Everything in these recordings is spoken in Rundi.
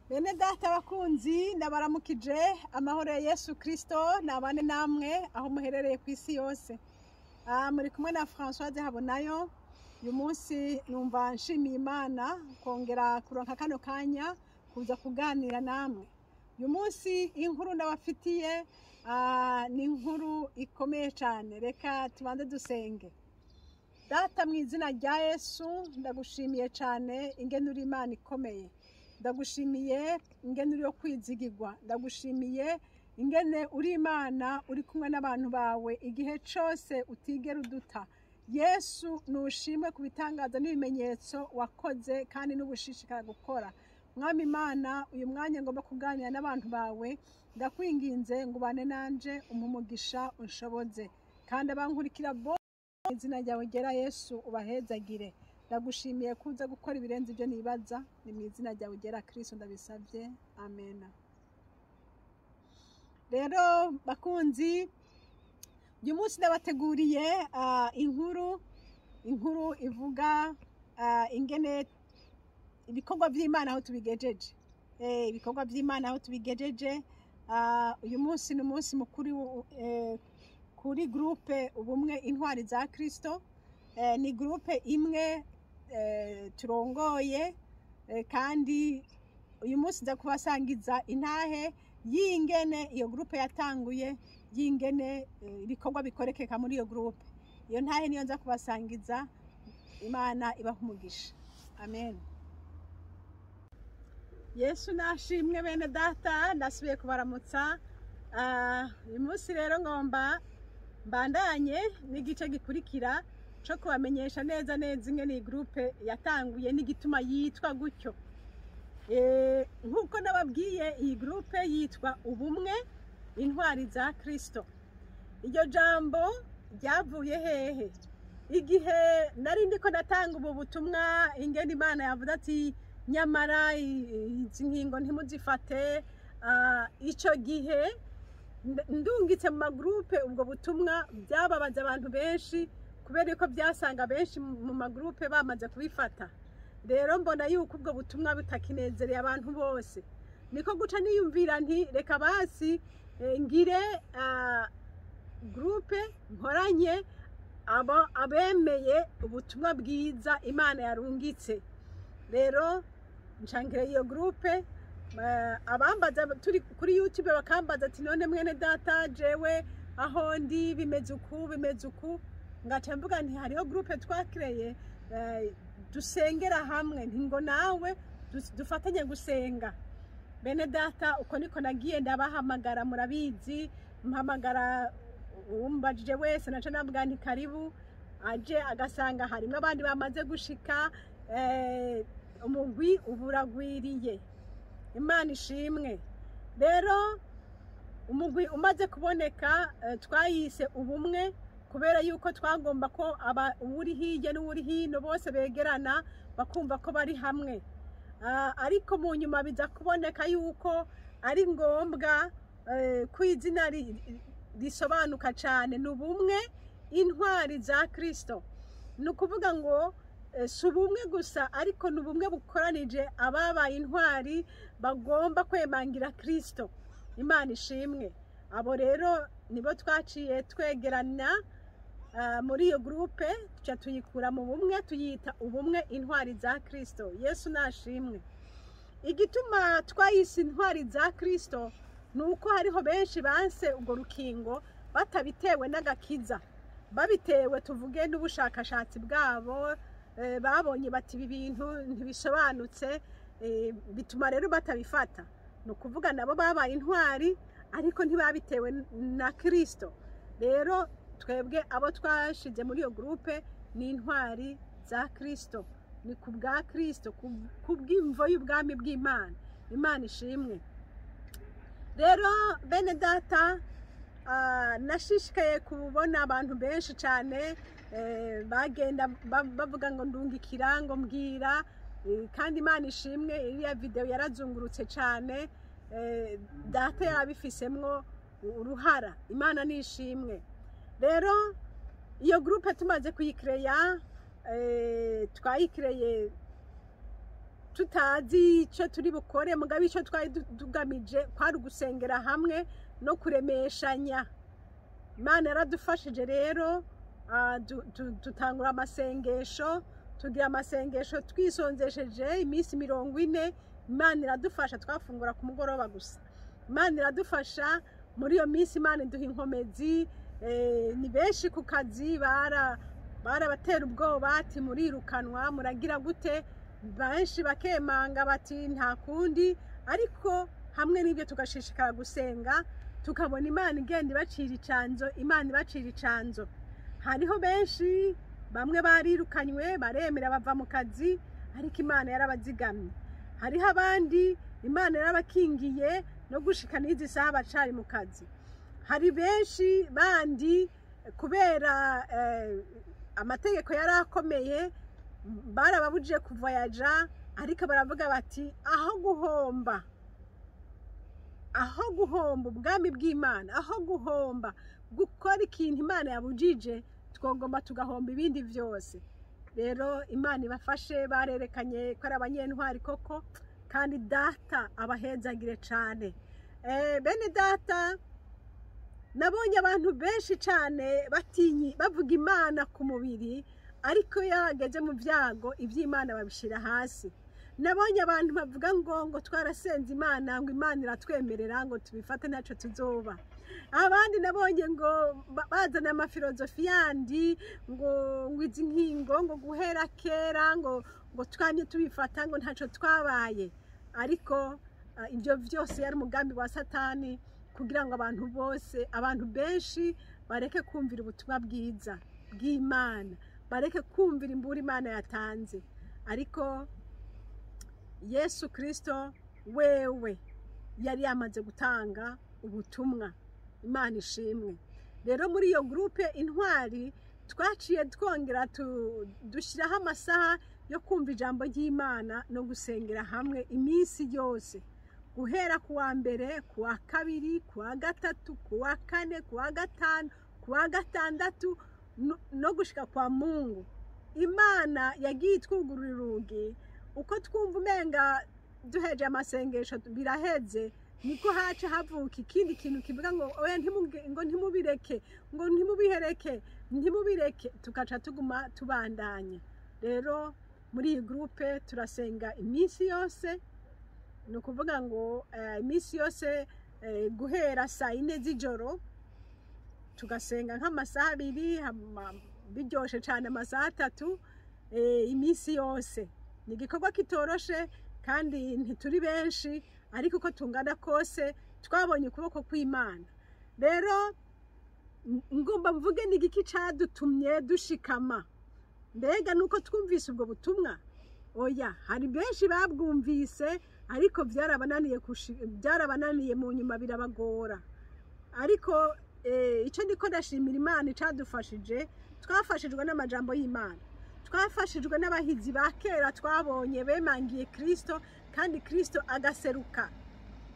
Bene data bakunzi ndabaramukije amahoro ya Yesu Kristo nabane namwe aho muherereye ku isi yose. Muri kumwe na Françoise HABONAYO. Uyu munsi numva nshimiye Imana kongera kuronka kano kanya kuza kuganira namwe. Uyu munsi inkuru ndabafitiye ni inkuru ikomeye cyane. Reka tubanze dusenge. Data mu izina rya Yesu ndagushimiye cyane ingene uri Imana ikomeye. Ndagushimiye ingene uri yo kwizigirwa. Ndagushimiye ingene uri Imana uri kumwe n'abantu bawe igihe cyose utigera uduta. Yesu nushimwe ku bitangaza n'ibimenyetso wakoze kandi n'ubushishikara gukora. Mwami Imana uyu mwanya ngomba kuganira n'abantu bawe ndakwinginze ngo ubane nanje umugisha unshoboze kandi abankurikira bo izina ryawe ryera Yesu ubahezagire. Ndagushimiye kuza gukora ibirenze ibyo nibaza ni mu izina ryawe ryera Kristo ndabisabye amen. Rero bakunzi uyu munsi ndabateguriye inkuru ivuga ingene ibikorwa by'Imana aho tubigejeje. Ibikorwa by'Imana aho tubigejeje. Uyu munsi ni umunsi mukuru kuri groupe Ubumwe Intwari za Kristo. Ni groupe imwe turongoye kandi uyu munsi nza kubasangiza intahe y'ingene iyo groupe yatanguye y'ingene ibikorwa bikorekeka muri iyo groupe. Iyo ntahe niyo nza kubasangiza. Imana ibaha umugisha. Amen. Yesu nashimwe bene data ndasubiye kubaramutsa. Uyu munsi rero ngomba mbandanye n'igice gikurikira cyo kubamenyesha neza ingene iyi groupe yatanguye n'igituma yitwa gutyo. Nkuko nababwiye iyi groupe yitwa Ubumwe Intwari za Kristo. Iryo jambo ryavuye hehe? Igihe nari ndiko natanga ubu butumwa ingene Imana yavuze ati nyamara izi nkingo ntimuzifate, icyo gihe ndungitse mu magroupe ubwo butumwa byababaza abantu benshi kubera ko byasanga benshi mu magroupe bamaze kubifata. Rero mbona yuko ubwo butumwa butakinezereye abantu bose, niko guca niyumvira nti reka basi ngire groupe nkoranye abemeye ubutumwa bwiza Imana yarungitse. Rero ncangire iyo groupe abambaza turi kuri YouTube bakambaza ati none mwene data jewe aho ndi bimeze uku ngaca mvuga nti hariho groupe twakreye dusengera hamwe ntingo nawe dufatanye gusenga. Bene data uko niko nagiye ndabahamagara murabizi, mpamagara umbajije wese naca navuga nti karibu aje agasanga harimo abandi bamaze gushika. Umugwi uburagwiriye Imana ishimwe. Rero umugwi umaze kuboneka twayise Ubumwe kubera yuko twagomba ko uri hirya n'uri hino bose begerana bakumva ko bari hamwe. Ariko mu nyuma biza kuboneka yuko ari ngombwa ko izina risobanuka cyane ni Ubumwe Intwari za Kristo. Ni ukuvuga ngo si ubumwe gusa ariko ni ubumwe bukoranije ababaye intwari bagomba kwemangira Kristo. Imana ishimwe. Abo rero nibo twaciye twegerana muri iyo groupe tuca tuyikura mu bumwe tuyita Ubumwe Intwari za Kristo. Yesu nashimwe. Igituma twayise Intwari za Kristo nuko hariho benshi banse ubwo rukingo batabitewe n'agakiza, babitewe tuvuge n'ubushakashatsi bwabo. Babonye bati ibi bintu ntibisobanutse, bituma rero batabifata. No kuvuga nabo babaye intwari ariko ntibabitewe na Kristo. Rero twebwe abo twashize muri iyo groupe ni intwari za Kristo, ni kubwa Kristo, kubw'imvo y'ubwami bw'Imana. Imana ishimwe. Rero bene data nashishikaye kubona abantu benshi cyane bagenda bavuga ngo ndungikira ngo mbwira, kandi Imana ishimwe iriya video yarazungurutse cyane. Data yarabifisemwo uruhara. Imana nishimwe. Rero iyo groupe tumaze kuyikreya twayikireye tutazi icyo turi bukore mugabe icyo twari tugamije kwari ugusengera hamwe no kuremeshanya. Imana yaradufashije rero, dutangura amasengesho, tugira amasengesho twisonzesheje iminsi 40. Imana iradufasha, twafungura ku mugoroba gusa. Imana iradufasha muri iyo minsi, Imana iduha inkomezi. Ni benshi ku kazi barabatera ubwoba ati murirukanwa muragira gute, benshi bakemanga bati nta kundi, ariko hamwe n'ibyo tugashishikara gusenga, tukabona Imana igenda ibacira icanzo, Imana ibacira icanzo. Hariho benshi bamwe barirukanywe baremera bava mu kazi, ariko Imana yarabazigamye. Hariho abandi Imana yarabakingiye no gushika n'izi saha bacari mu kazi. Hari benshi bandi kubera amategeko yarakomeye barababuje kuvoyaja, ariko baravuga bati aho guhomba ubwami bw'Imana, aho guhomba gukora ikintu Imana yabujije, twogomba tugahomba ibindi byose. Rero Imana ibafashe, barerekanye ko ari abanyentwari koko, kandi data abahezagire cyane. Bene data, nabonye abantu benshi cyane batinyi bavuga Imana ku mubiri, ariko yageze mu byago iby'Imana babishira hasi. Nabonye abantu bavuga ngo twarasenze Imana, ngo Imana iratwemerera ngo tubifate ntacyo tuzoba. Abandi nabonye ngo bazana amafilozofi yandi ngo izi nkingo ngo guhera kera ngo twanye tubifata ngo ntacyo twabaye. Ariko ibyo byose yari umugambi wa Satani, kugira ngo abantu benshi bareke kumvira ubutumwa bwiza bw'Imana, bareke kumvira imbura Imana yatanze. Ariko Yesu Kristo wewe yari yamaze gutanga ubutumwa. Imana ishimwe. Rero muri iyo groupe Intwari twaciye twongera dushyiraho amasaha yo kumva ijambo ry'Imana no gusengera hamwe iminsi yose, guhera ku wa mbere, ku wa kabiri, ku wa gatatu, ku wa kane, ku wa gatanu, ku wa gatandatu no gushika kwa Mungu. Imana yagiye itwugurura urugi, uko twumva umenga duheje amasengesho biraheze, niko haca havuka ikindi kintu kivuga ngo oya ntimubireke, ngo ntimubireke, tukaca tuguma tubandanya. Rero muri iyi groupe turasenga iminsi yose, ni ukuvuga ngo iminsi yose guhera saa 4 z'ijoro, tugasenga nk'amasaha 2, biryoshe cyane amasaha 3 iminsi yose. Ni igikorwa kitoroshe kandi ntituri benshi, ariko uko tungana kose twabonye ukuboko kw'Imana. Rero ngomba mvuge ni igiki cadutumye dushikama. Mbega nuko twumvise ubwo butumwa? Oya, hari benshi babwumvise, ariko byarabananiye mu nyuma birabagora. Ariko icyo ndiko ndashimira Imana icadufashije, twafashijwe n'amajambo y'Imana, twafashijwe n'abahizi ba kera twabonye bemangiye Kristo, kandi Kristo agaseruka.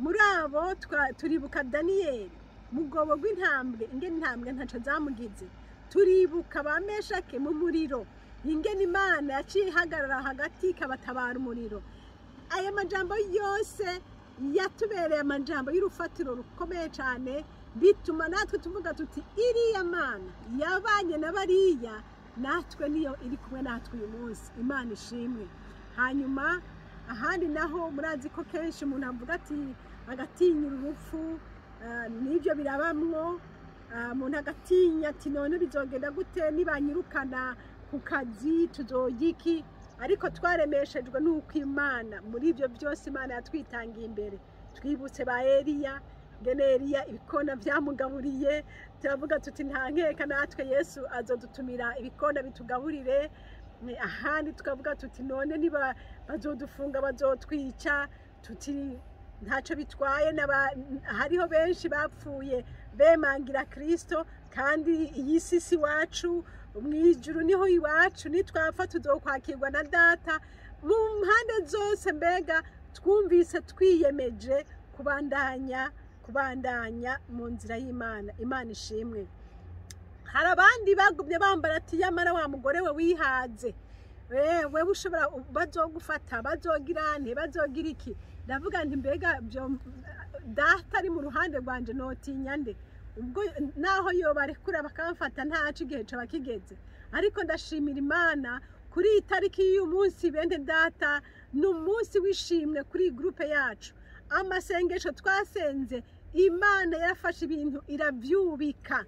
Muri abo turibuka Daniyeli mu bwobo bw'intambwe, ingene intambwe ntaco zamugize. Turibuka ba Meshake mu muriro, ingene Imana yaciye ihagarara hagati ikabatabara umuriro. Aya majambo yose yatubereye amajambo y'urufatiro rukomeye cyane, bituma natwe tuvuga tuti iriya Mana yabanye na bariya, natwe niyo iri kumwe natwe uyu munsi. Imana ishimwe. Hanyuma ahandi naho murazi ko kenshi umuntu avuga ati agatinyira urupfu, n'ibyo birabamwo. Umuntu agatinya ati none bizogenda gute nibanyirukana ku kazi, tuzogiki? Ariko twaremeshejwe n'uko Imana muri ibyo byose Imana yatwitangiye imbere. Twibutse ba Eliya, ngene Eliya ibikona byamugaburiye, turavuga tuti nta nkeka natwe Yesu azodutumira ibikona bitugaburire. Ahandi tukavuga tuti none niba bazodufunga bazotwica, tuti ntacyo bitwaye. Hariho benshi bapfuye bemangira Kristo, kandi iyi sisi wacu umwijuru niho iwacu, nitwapfa tuzokwakirwa na data. Mu mpande zose mbega twumvise twiyemeje kubandanya mu nzira y'Imana. Imana ishimwe. Hari abandi bagumye bambara ati yamara wa mugore we wihaze, wewe ushobora bazogufata bazogirane bazogira iki ndavuga nti mbega byo data ari mu ruhande rwanje notinya nde ubwo naho yo barekura bakamfata ntacu igihe cyo bakigeze ariko ndashimira Imana kuri itariki y'uyu munsi bende data n'umunsi wishimwe kuri groupe yacu amasengesho twasenze Imana yafashe ibintu iravyubika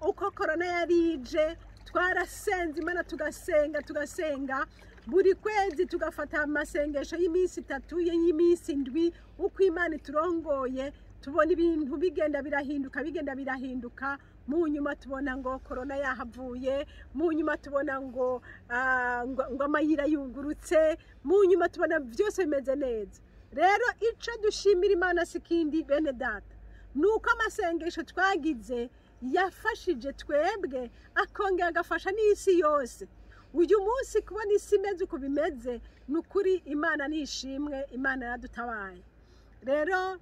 uko corona yarije twarasenze Imana tugasenga buri kwezi tugafata amasengesho y'iminsi 3 y'iminsi 7 uko Imana turongoye tubona ibintu bigenda birahinduka mu nyuma tubona ngo corona yahavuye mu nyuma tubona ngo amayira yugurutse mu nyuma tubona byose bimeze neza rero ico dushimira Imana sikindi bene data nuko amasengesho twagize yafashije twebwe akongera agafasha n'isi yose uyu munsi kubona isi imeze uko bimeze nukuri Imana nishimwe Imana yaradutabaye rero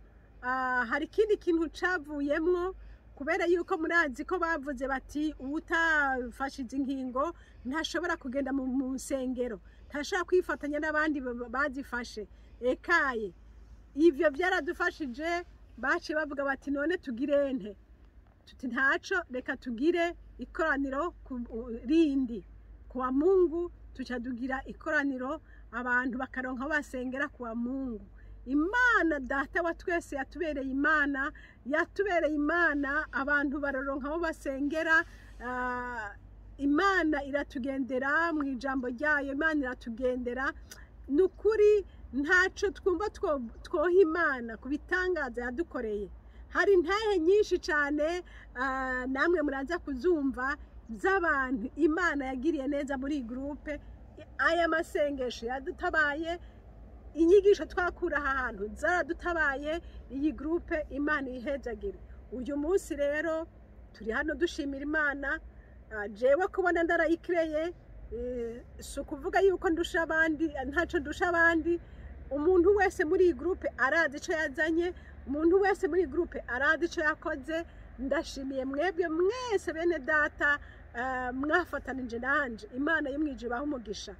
hari ikindi kintu cavuyemwo kubera yuko murazi ko bavuze bati utafashije inkingo ntashobora kugenda mu nsengero ntashaka kwifatanya n'abandi bazifashe ekaye ivyo byaradufashije baci bavuga bati none tugirente tuti ntaco reka tugire ikoraniro rindi kwa Mungu tucadugira ikoraniro abantu bakaronka basengera kwa Mungu Imana data wa twese yatubereye Imana abantu baroronka aho basengera Imana iratugendera mu ijambo ryayo Imana iratugendera nukuri ntaco twumva twoha Imana kubitangaza yadukoreye hari intahe nyinshi cyane namwe muraza kuzumva z'abantu Imana yagiriye neza muri groupe aya masengesho yadutabaye inyigisho twakura ahantu zaradutabaye iyi groupe Imana ihezagire uyu munsi rero turi hano dushimira Imana jewe kubona ndarayikireye so kuvuga yuko ndusha abandi ntaco ndusha abandi umuntu wese muri iyi groupe arazi ico yazanye umuntu wese muri groupe arazi ico yakoze ndashimiye mwebwe mwese bene data mwafatanije nanje Imana yumwije baho umugisha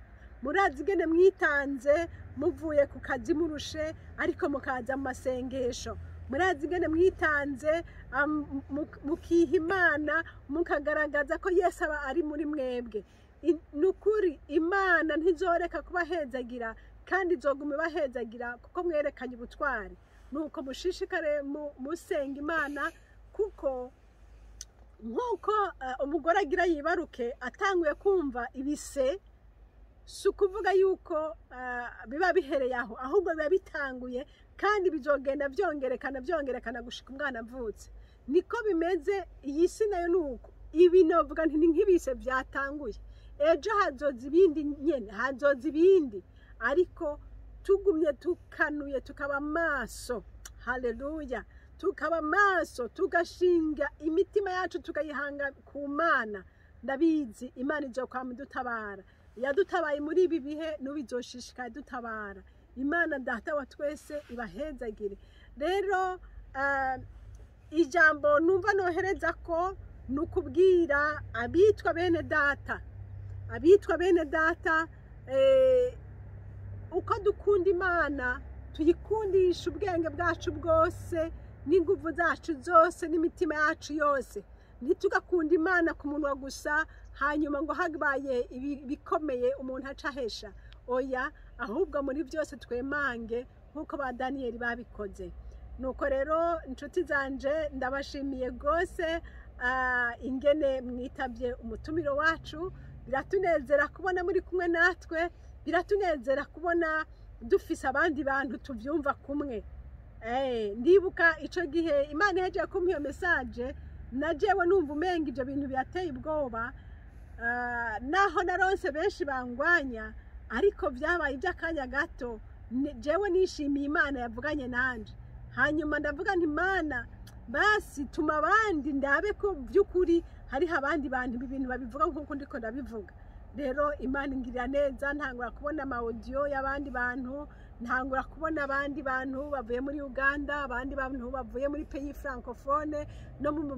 murazi gene mwitanze muvuye ku kazi murushe ariko mukaza mu masengesho murazi gene mwitanze mukiha Imana mukagaragaza ko Yesu aba ari muri mwebwe nukuri Imana ntizoreka kubahezagira kandi izoguma bahezagira kuko mwerekanye ubutwari nuko mushishikare musenga Imana kuko nkuko umugore agira yibaruke atanguye kumva ibise sukuvuga yuko biba bihereye aho ahubwo biba bitanguye kandi bizogenda byongerekana gushika umwana avutse niko bimeze iyi si nayo nuko ibi novuga nti nk'ibise byatanguye ejo hazoza ibindi nyene hazoza ibindi ariko tugumye tukanuye tukaba maso haleluya tukaba maso tugashinga imitima yacu tukayihanga ku Mana ndabizi Imana izokwama dutabara yadutabaye muri ibi bihe nubizoshishika dutabara Imana data wa twese ibahezagire rero ijambo numva nohereza ko nukubwira abitwa bene data uko dukunda Imana tuyikundisha ubwenge bwacu bwose n'inguvu zacu zose n'imitima yacu yose ntitugakunda Imana ku munwa gusa hanyuma ngo habaye bikomeye umuntu acahesha oya ahubwo muri byose twemange nkuko ba Daniel babikoze nuko rero inshuti zanje ndabashimiye gose ingene mwitabye umutumiro wacu biratunezera kubona muri kumwe natwe biratunezera kubona dufise abandi bantu tuvyumva kumwe ndibuka ico gihe Imana yaje kumpa iyo message najewe numva umenga ibyo bintu byateye ubwoba naho naronse benshi bangwanya ariko byabaye iby'akanya gato jewe nishimiye Imana yavuganye nanje hanyuma ndavuga nti Imana basi tuma abandi ndabe ko by'ukuri hariho abandi bantu ibintu babivuga nk'uko ndiko ndabivuga rero Imana ingirira neza ntangura kubona ama audio y'abandi bantu ntangura kubona abandi bantu bavuye muri Uganda abandi bantu bavuye muri pays francophone no mu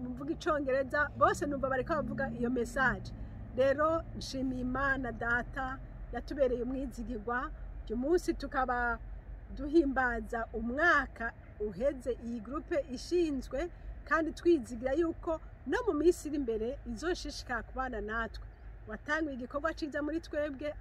mvuga icongereza bose numva bariko bavuga iyo message rero nshimiye Imana data yatubereye umwizigirwa. Uyu munsi tukaba duhimbaza umwaka uheze iyi groupe ishinzwe, kandi twizigira yuko no mu minsi iri imbere izoshishikara kubana natwe. Watanguye igikorwa ciza muri twebwe.